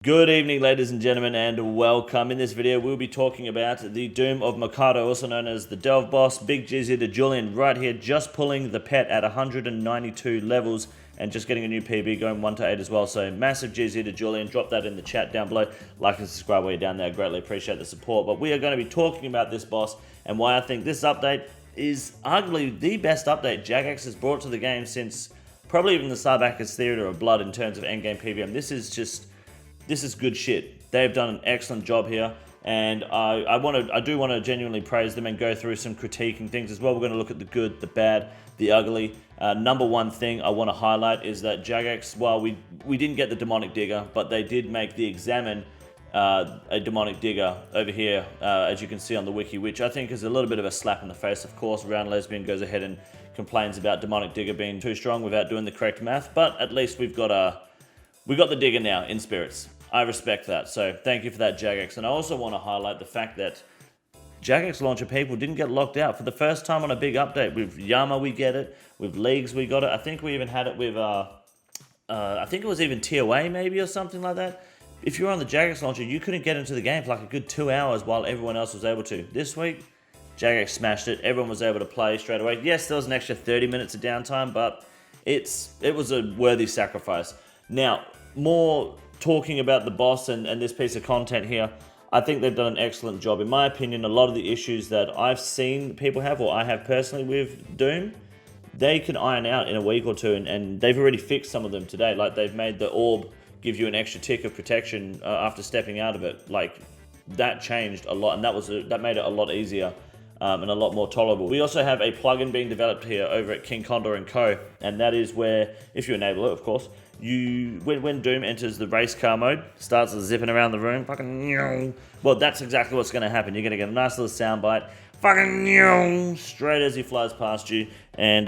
Good evening, ladies and gentlemen, and welcome. In this video, we'll be talking about the Doom of Mokhaiotl, also known as the Delve Boss. Big GZ to Julian right here, just pulling the pet at 192 levels and just getting a new PB going 1 to 8 as well. So massive GZ to Julian. Drop that in the chat down below. Like and subscribe while you're down there. I greatly appreciate the support. But we are going to be talking about this boss and why I think this update is arguably the best update Jagex has brought to the game since probably even the Starbacker's Theater of Blood in terms of endgame PvM. This is good shit. They've done an excellent job here, and I do want to genuinely praise them and go through some critiquing things as well. We're going to look at the good, the bad, the ugly. Number one thing I want to highlight is that Jagex, while we didn't get the Demonic Digger, but they did make the Examine a Demonic Digger over here, as you can see on the wiki, which I think is a little bit of a slap in the face. Of course, Round Lesbian goes ahead and complains about Demonic Digger being too strong without doing the correct math, but at least we got the Digger now in spirits. I respect that, so thank you for that, Jagex. And I also want to highlight the fact that Jagex launcher people didn't get locked out for the first time on a big update. With Yama, we get it. With Leagues, we got it. I think we even had it with, I think it was even TOA maybe or something like that. If you were on the Jagex launcher, you couldn't get into the game for like a good 2 hours while everyone else was able to. This week, Jagex smashed it. Everyone was able to play straight away. Yes, there was an extra 30 minutes of downtime, but it was a worthy sacrifice. Now, more talking about the boss and this piece of content here, I think they've done an excellent job. In my opinion, a lot of the issues that I've seen people have, or I have personally with Doom, they can iron out in a week or two, and they've already fixed some of them today. Like, they've made the orb give you an extra tick of protection after stepping out of it. Like, that changed a lot, and that made it a lot easier and a lot more tolerable. We also have a plugin being developed here over at King Condor & Co, and that is where, if you enable it, of course, when Doom enters the race car mode, starts zipping around the room, well, that's exactly what's going to happen. You're going to get a nice little sound bite, straight as he flies past you, and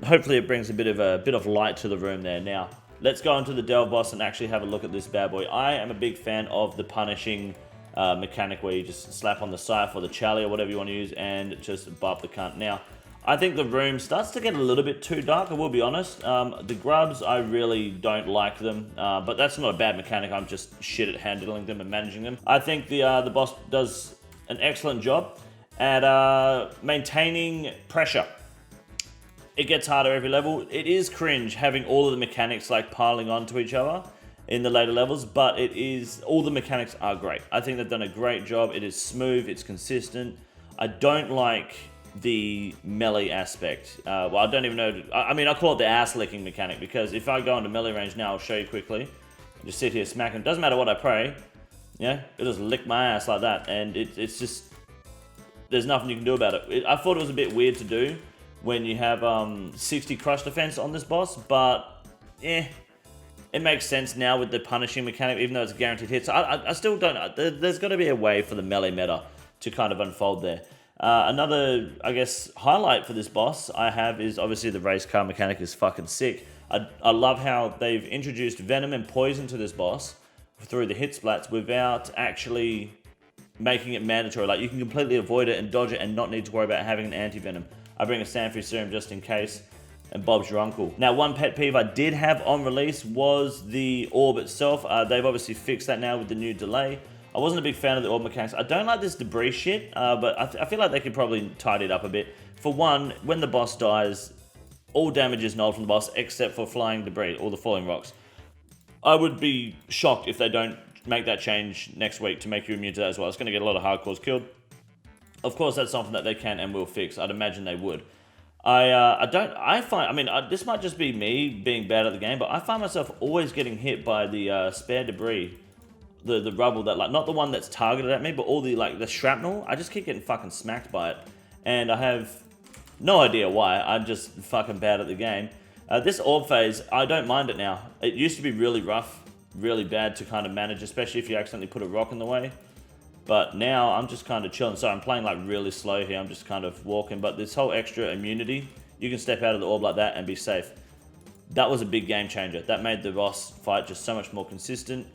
hopefully it brings a bit of light to the room there. Now, let's go into the Delve Boss and actually have a look at this bad boy. I am a big fan of the punishing mechanic where you just slap on the scythe or the chally or whatever you want to use and just bop the cunt. Now, I think the room starts to get a little bit too dark, I will be honest. The grubs, I really don't like them, but that's not a bad mechanic. I'm just shit at handling them and managing them. I think the boss does an excellent job at maintaining pressure. It gets harder every level. It is cringe having all of the mechanics like piling onto each other in the later levels, but all the mechanics are great. I think they've done a great job. It is smooth, it's consistent. I don't like the melee aspect. Well, I don't even know. I mean, I call it the ass licking mechanic, because if I go into melee range now, I'll show you quickly. Just sit here smacking. Doesn't matter what I pray. Yeah, it just lick my ass like that, and it's just, there's nothing you can do about it. I thought it was a bit weird to do when you have 60 crush defense on this boss, but it makes sense now with the punishing mechanic, even though it's guaranteed hits. I still don't. There's got to be a way for the melee meta to kind of unfold there. Another, I guess, highlight for this boss I have is obviously the race car mechanic is fucking sick. I love how they've introduced venom and poison to this boss through the hit splats without actually making it mandatory. Like, you can completely avoid it and dodge it and not need to worry about having an anti-venom. I bring a Sanfrey serum just in case, and Bob's your uncle. Now, one pet peeve I did have on release was the orb itself. They've obviously fixed that now with the new delay. I wasn't a big fan of the orb mechanics. I don't like this debris shit, but I feel like they could probably tidy it up a bit. For one, when the boss dies, all damage is nulled from the boss except for flying debris or the falling rocks. I would be shocked if they don't make that change next week to make you immune to that as well. It's going to get a lot of hardcores killed. Of course, that's something that they can and will fix. I'd imagine they would. This might just be me being bad at the game, but I find myself always getting hit by the spare debris. The rubble that, like, not the one that's targeted at me, but all the shrapnel. I just keep getting fucking smacked by it, and I have no idea why. I'm just fucking bad at the game. This orb phase, I don't mind it now. It used to be really rough, really bad to kind of manage, especially if you accidentally put a rock in the way. But now I'm just kind of chilling. So I'm playing like really slow here. I'm just kind of walking. But this whole extra immunity, you can step out of the orb like that and be safe. That was a big game changer. That made the boss fight just so much more consistent.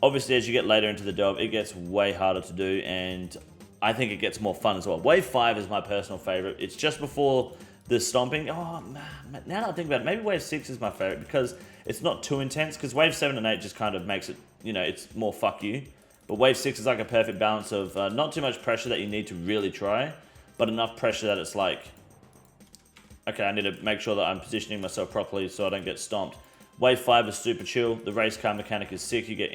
Obviously, as you get later into the delve, it gets way harder to do, and I think it gets more fun as well. Wave 5 is my personal favorite. It's just before the stomping. Oh, man, now that I think about it, maybe Wave 6 is my favorite because it's not too intense, because Wave 7 and 8 just kind of makes it you know, it's more fuck you. But wave 6 is like a perfect balance of not too much pressure that you need to really try, but enough pressure that it's like, okay, I need to make sure that I'm positioning myself properly so I don't get stomped. Wave 5 is super chill. The race car mechanic is sick. You get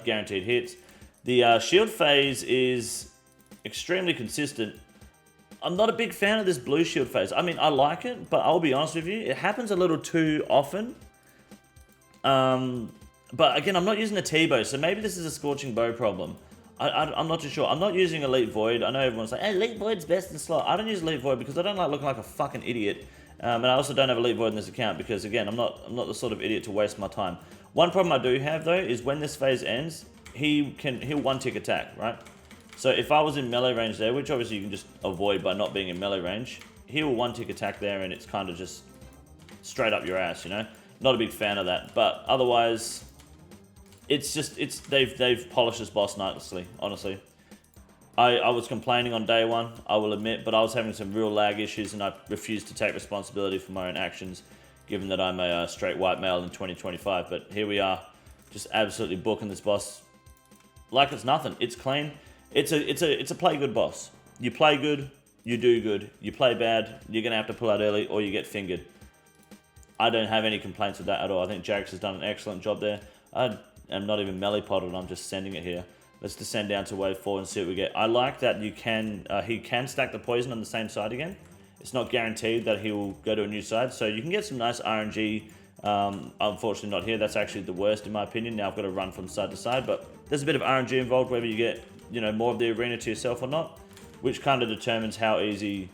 guaranteed hits. The shield phase is extremely consistent. I'm not a big fan of this blue shield phase. I mean, I like it, but I'll be honest with you, it happens a little too often. But again, I'm not using a T-bow, so maybe this is a scorching bow problem. I'm not too sure. I'm not using Elite Void. I know everyone's like, hey, Elite Void's best in slot. I don't use Elite Void because I don't like looking like a fucking idiot. And I also don't have Elite Void in this account because, again, I'm not the sort of idiot to waste my time. One problem I do have, though, is when this phase ends, he'll one-tick attack, right? So if I was in melee range there, which obviously you can just avoid by not being in melee range, he will one-tick attack there and it's kind of just straight up your ass, you know? Not a big fan of that, but otherwise, they've polished this boss nicely, honestly. I was complaining on day one, I will admit, but I was having some real lag issues and I refused to take responsibility for my own actions, given that I'm a straight white male in 2025. But here we are, just absolutely booking this boss like it's nothing. It's clean. It's a play good boss. You play good, you do good. You play bad, you're gonna have to pull out early or you get fingered. I don't have any complaints with that at all. I think Jagex has done an excellent job there. I am not even melee potted, I'm just sending it here. Let's descend down to wave 4 and see what we get. I like that you can he can stack the poison on the same side again. It's not guaranteed that he will go to a new side, so you can get some nice RNG. Unfortunately not here. That's actually the worst in my opinion. Now I've got to run from side to side, but there's a bit of RNG involved whether you get, you know, more of the arena to yourself or not, which kind of determines how easy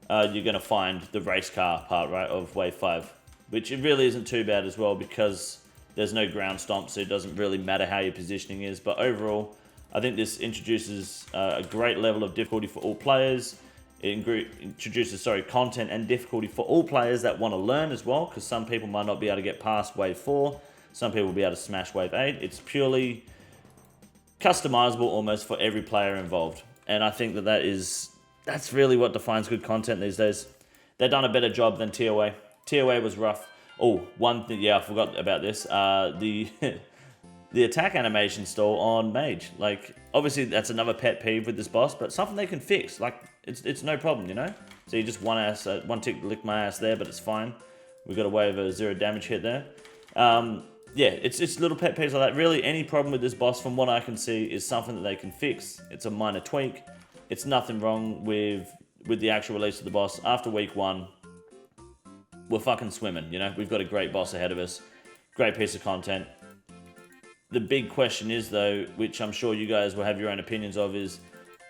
you're going to find the race car part, right, of wave 5, which it really isn't too bad as well because there's no ground stomp, so it doesn't really matter how your positioning is. But overall, I think this introduces a great level of difficulty for all players. It introduces, content and difficulty for all players that want to learn as well, because some people might not be able to get past wave 4. Some people will be able to smash wave 8. It's purely customizable almost for every player involved. And I think that's really what defines good content these days. They've done a better job than TOA. TOA was rough. Oh, one thing, yeah, I forgot about this. The the attack animation stall on Mage. Like, obviously that's another pet peeve with this boss, but something they can fix. Like, it's no problem, you know? So you just one tick lick my ass there, but it's fine. We've got a wave of 0 damage hit there. Yeah, it's little pet peeves like that. Really, any problem with this boss, from what I can see, is something that they can fix. It's a minor tweak. It's nothing wrong with the actual release of the boss. After week 1, we're fucking swimming, you know? We've got a great boss ahead of us. Great piece of content. The big question is, though, which I'm sure you guys will have your own opinions of, is,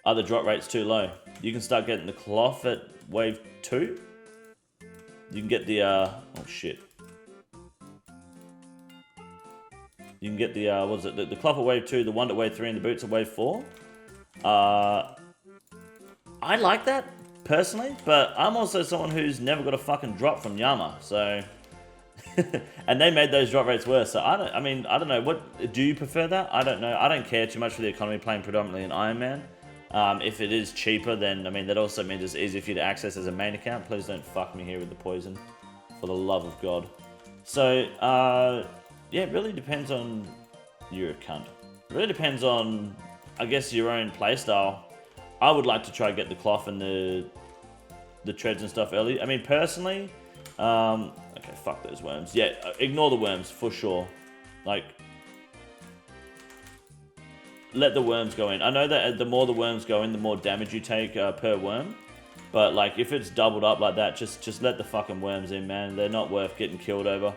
are the drop rates too low? You can start getting the cloth at wave 2. You can get the, oh shit. You can get the, what is it? The cloth at wave 2, the wand at wave 3, and the boots at wave 4. I like that, personally, but I'm also someone who's never got a fucking drop from Yama, so... and they made those drop rates worse, so I don't know, what, do you prefer that? I don't know, I don't care too much for the economy playing predominantly in Ironman. If it is cheaper, then, I mean, that also means it's easier for you to access as a main account. Please don't fuck me here with the poison, for the love of God. So, yeah, it really depends on... You're a cunt. It really depends on, I guess, your own playstyle. I would like to try to get the cloth and the treads and stuff early. I mean, personally, okay, fuck those worms. Yeah, ignore the worms, for sure. Like, let the worms go in. I know that the more the worms go in, the more damage you take per worm. But, like, if it's doubled up like that, just let the fucking worms in, man. They're not worth getting killed over.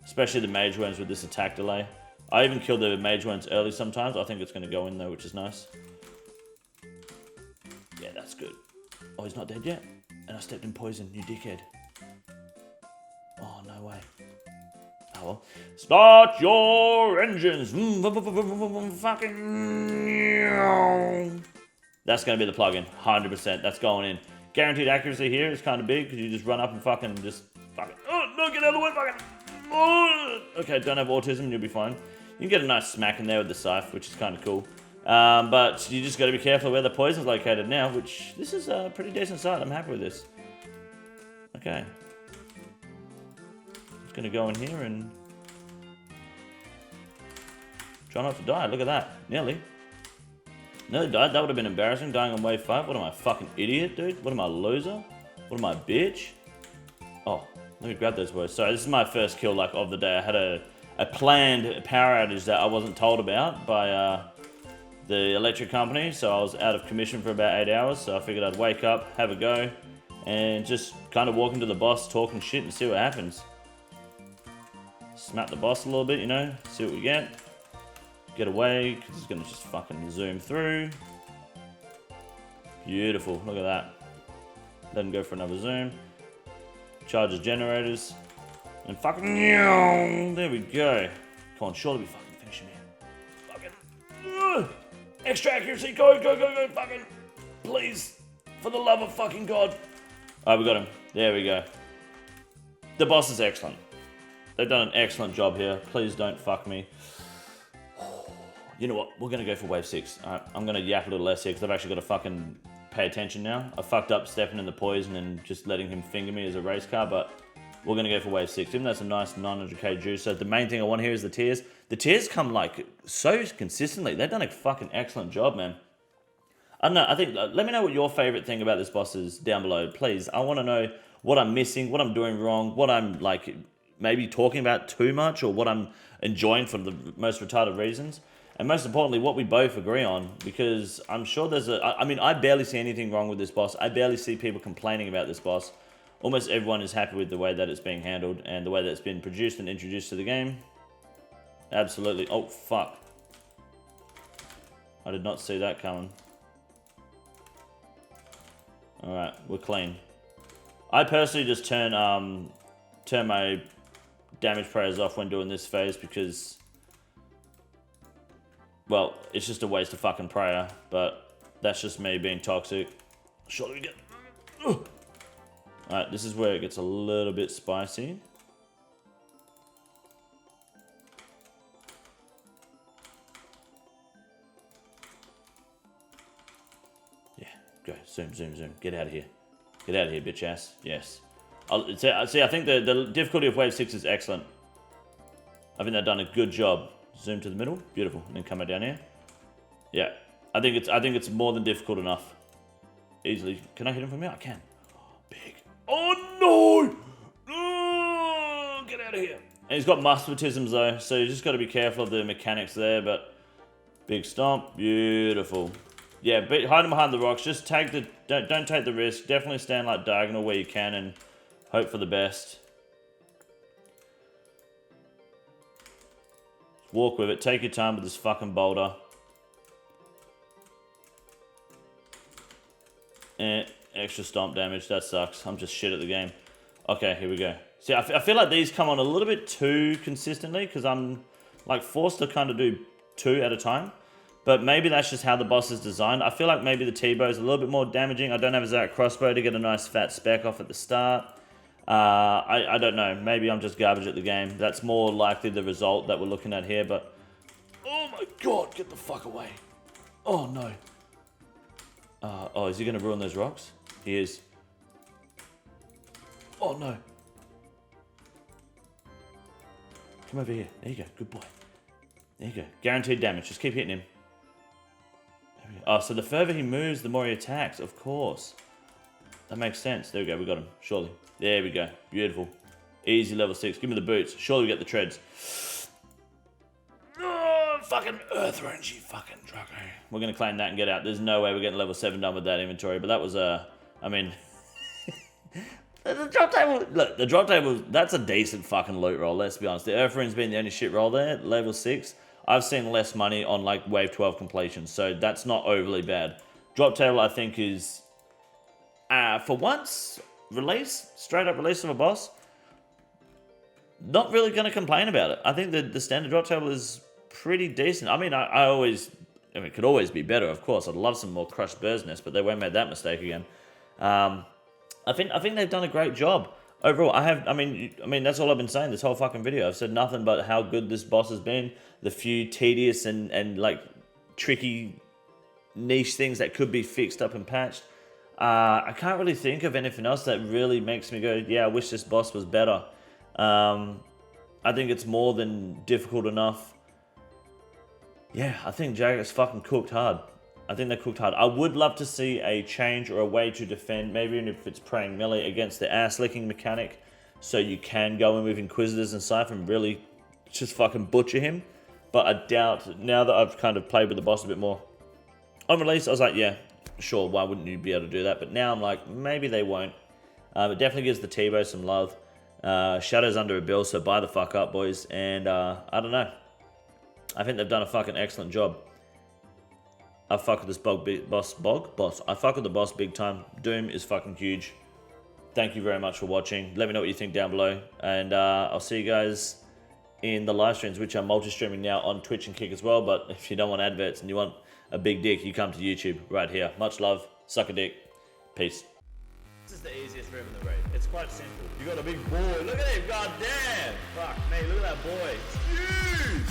Especially the mage worms with this attack delay. I even kill the mage worms early sometimes. I think it's going to go in, though, which is nice. Yeah, that's good. Oh, he's not dead yet? And I stepped in poison, you dickhead. Oh, no way. Oh, well. Start your engines! Fucking... That's going to be the plugin, 100%. That's going in. Guaranteed accuracy here is kind of big, because you just run up and fucking just... Fucking... Oh, no, get out of the way, fucking... Oh. Okay, don't have autism, you'll be fine. You can get a nice smack in there with the scythe, which is kind of cool. But you just got to be careful where the poison's located now, which this is a pretty decent site. I'm happy with this. Okay. Just going to go in here and Try not to die. Look at that. Nearly. Nearly died. That would have been embarrassing. Dying on wave 5. What am I, fucking idiot, dude? What am I, loser? What am I, bitch? Oh, let me grab those words. Sorry, this is my first kill like of the day. I had a planned power outage that I wasn't told about by the electric company, so I was out of commission for about 8 hours. So I figured I'd wake up, have a go, and just kind of walk into the boss, talking shit, and see what happens. Smack the boss a little bit, you know, see what we get. Get away, because it's going to just fucking zoom through. Beautiful, look at that. Let him go for another zoom. Charges generators. And fucking... There we go. Come on, surely we fucking finish him here. Fucking... Extra accuracy, go, go, go, go, fucking... Please. For the love of fucking God. Alright, we got him. There we go. The boss is excellent. They've done an excellent job here. Please don't fuck me. You know what? We're going to go for wave 6. Alright, I'm going to yap a little less here because I've actually got to fucking pay attention now. I fucked up stepping in the poison and just letting him finger me as a race car, but we're going to go for wave 6. Even though that's a nice 900k juice. So the main thing I want here is the tiers. The tiers come like so consistently. They've done a fucking excellent job, man. I don't know. I think, let me know what your favorite thing about this boss is down below, please. I want to know what I'm missing, what I'm doing wrong, what I'm like maybe talking about too much, or what I'm enjoying for the most retarded reasons. And most importantly, what we both agree on, because I'm sure there's I mean, I barely see anything wrong with this boss. I barely see people complaining about this boss. Almost everyone is happy with the way that it's being handled and the way that it's been produced and introduced to the game. Absolutely. Oh, fuck. I did not see that coming. Alright, we're clean. I personally just turn my damage prayers off when doing this phase because... Well, it's just a waste of fucking prayer, but that's just me being toxic. Surely we get... Alright, this is where it gets a little bit spicy. Yeah, go. Zoom, zoom, zoom. Get out of here. Get out of here, bitch ass. Yes. See, I think the difficulty of wave 6 is excellent. I think they've done a good job. Zoom to the middle, beautiful, and then come down here. Yeah, I think it's more than difficult enough. Easily, can I hit him from here? I can. Big. Oh no! Get out of here. And he's got musketisms though, so you just got to be careful of the mechanics there. But big stomp, beautiful. Yeah, but hide him behind the rocks. Just take the don't take the risk. Definitely stand like diagonal where you can and hope for the best. Walk with it. Take your time with this fucking boulder. And extra stomp damage. That sucks. I'm just shit at the game. Okay, here we go. See, I feel like these come on a little bit too consistently because I'm like forced to kind of do 2 at a time. But maybe that's just how the boss is designed. I feel like maybe the T-bow is a little bit more damaging. I don't have a Zarek crossbow to get a nice fat spec off at the start. I don't know. Maybe I'm just garbage at the game. That's more likely the result that we're looking at here, but... Oh my god, get the fuck away. Oh no. Oh, is he going to ruin those rocks? He is. Oh no. Come over here. There you go. Good boy. There you go. Guaranteed damage. Just keep hitting him. There we go. Oh, so the further he moves, the more he attacks. Of course. That makes sense. There we go. We got him. Surely. There we go. Beautiful. Easy level 6. Give me the boots. Surely we get the treads. Oh, fucking Earth Range, you fucking trucker. We're going to claim that and get out. There's no way we're getting level 7 done with that inventory. But that was, I mean... the drop table... Look, the drop table, that's a decent fucking loot roll, let's be honest. The Earth Range's been the only shit roll there. Level 6. I've seen less money on, like, Wave 12 completion. So that's not overly bad. Drop table, I think, is... for once... straight up release of a boss, not really going to complain about it. I think the standard drop table is pretty decent. I mean, it could always be better, of course. I'd love some more crushed bird's nest, but they won't make that mistake again. I think they've done a great job overall. I mean that's all I've been saying this whole fucking video. I've said nothing but how good this boss has been. The few tedious and like tricky niche things that could be fixed up and patched. I can't really think of anything else that really makes me go, yeah, I wish this boss was better. I think it's more than difficult enough. yeah, I think Jagex fucking cooked hard. I think they cooked hard. I would love to see a change or a way to defend, maybe even if it's praying melee against the ass licking mechanic, so you can go in with Inquisitors and Scythe and really just fucking butcher him. But I doubt, now that I've kind of played with the boss a bit more, on release I was like, yeah, sure, why wouldn't you be able to do that? But now I'm like, maybe they won't. It definitely gives the T-Bow some love. Shadow's under a bill, so buy the fuck up, boys. And I don't know. I think they've done a fucking excellent job. I fuck with this boss. I fuck with the boss big time. Doom is fucking huge. Thank you very much for watching. Let me know what you think down below. And I'll see you guys in the live streams, which I'm multi-streaming now on Twitch and Kick as well. But if you don't want adverts and you want a big dick, you come to YouTube right here. Much love. Suck a dick. Peace. This is the easiest room in the raid. It's quite simple. You got a big boy. Look at him. God damn. Fuck me. Look at that boy. It's huge.